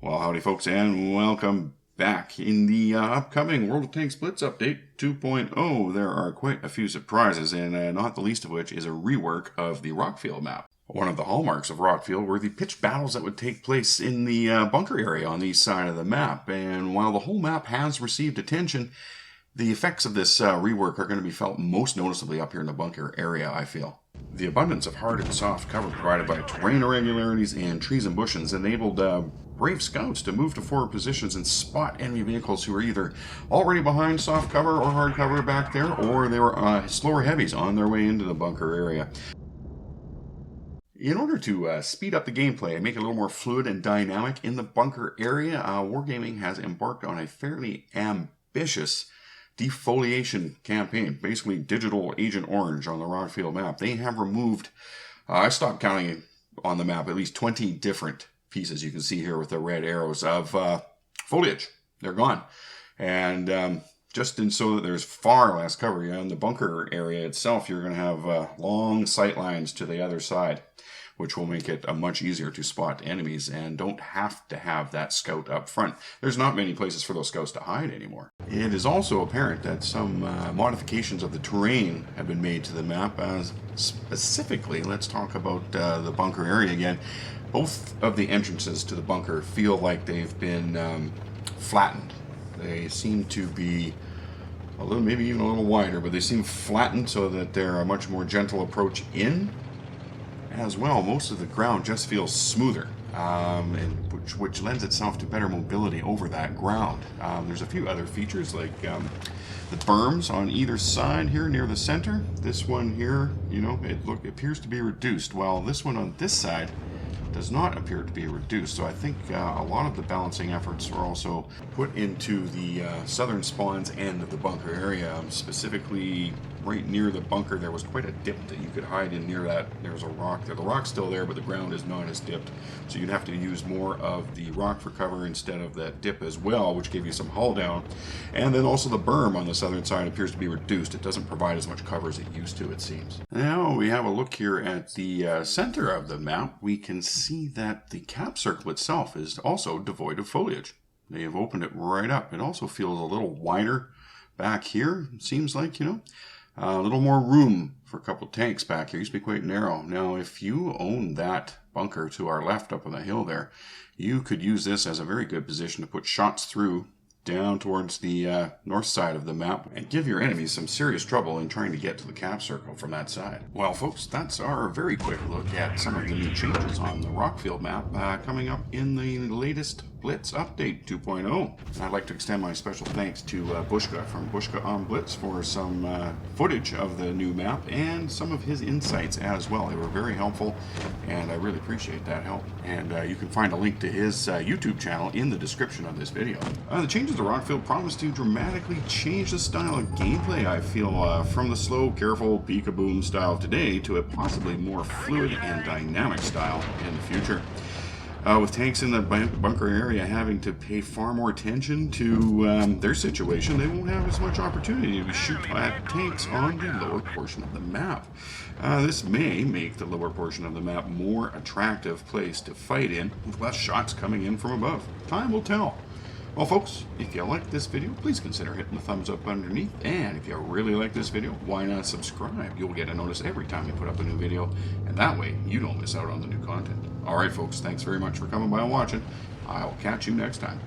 Well, howdy folks, and welcome back. In the upcoming World of Tanks BLITZ update 2.0, there are quite a few surprises, and not the least of which is a rework of the Rockfield map. One of the hallmarks of Rockfield were the pitched battles that would take place in the bunker area on the east side of the map, and while the whole map has received attention, the effects of this rework are going to be felt most noticeably up here in the bunker area, I feel. The abundance of hard and soft cover provided by terrain irregularities and trees and bushes enabled brave scouts to move to forward positions and spot enemy vehicles who were either already behind soft cover or hard cover back there, or they were slower heavies on their way into the bunker area. In order to speed up the gameplay and make it a little more fluid and dynamic in the bunker area, Wargaming has embarked on a fairly ambitious defoliation campaign, basically digital Agent Orange on the Rockfield map. They have removed, I stopped counting on the map, at least 20 different pieces you can see here with the red arrows of foliage. They're gone. And just so that there's far less cover in the bunker area itself, you're going to have long sight lines to the other side, which will make it much easier to spot enemies and don't have to have that scout up front. There's not many places for those scouts to hide anymore. It is also apparent that some modifications of the terrain have been made to the map. Specifically, let's talk about the bunker area again. Both of the entrances to the bunker feel like they've been flattened. They seem to be a little, maybe even a little wider, but they seem flattened so that they're a much more gentle approach in. As well, most of the ground just feels smoother, and which lends itself to better mobility over that ground. There's a few other features like the berms on either side here near the center. This one here, you know, it appears to be reduced, while this one on this side does not appear to be reduced. So I think a lot of the balancing efforts are also put into the southern spawns end of the bunker area. Specifically, right near the bunker, there was quite a dip that you could hide in near that. There's a rock there. The rock's still there, but the ground is not as dipped. So you'd have to use more of the rock for cover instead of that dip as well, which gave you some hull down. And then also the berm on the southern side appears to be reduced. It doesn't provide as much cover as it used to, it seems. Now we have a look here at the center of the map. We can see that the cap circle itself is also devoid of foliage. They have opened it right up. It also feels a little wider back here. It seems like, you know, a little more room for a couple tanks back here. It used to be quite narrow. Now, if you own that bunker to our left up on the hill there, you could use this as a very good position to put shots through down towards the north side of the map and give your enemies some serious trouble in trying to get to the cap circle from that side. Well, folks, that's our very quick look at some of the new changes on the Rockfield map coming up in the latest BLITZ update 2.0. I'd like to extend my special thanks to Bushka from Bushka on BLITZ for some footage of the new map and some of his insights as well. They were very helpful, and I really appreciate that help. And you can find a link to his YouTube channel in the description of this video. The changes to Rockfield promise to dramatically change the style of gameplay, I feel, from the slow, careful, peek-a-boom style of today to a possibly more fluid and dynamic style in the future. With tanks in the bunker area having to pay far more attention to their situation, they won't have as much opportunity to shoot at tanks on the lower portion of the map. This may make the lower portion of the map more attractive place to fight in, with less shots coming in from above. Time will tell. Well, folks, if you liked this video, please consider hitting the thumbs up underneath. And if you really like this video, why not subscribe? You'll get a notice every time we put up a new video, and that way you don't miss out on the new content. All right, folks, thanks very much for coming by and watching. I'll catch you next time.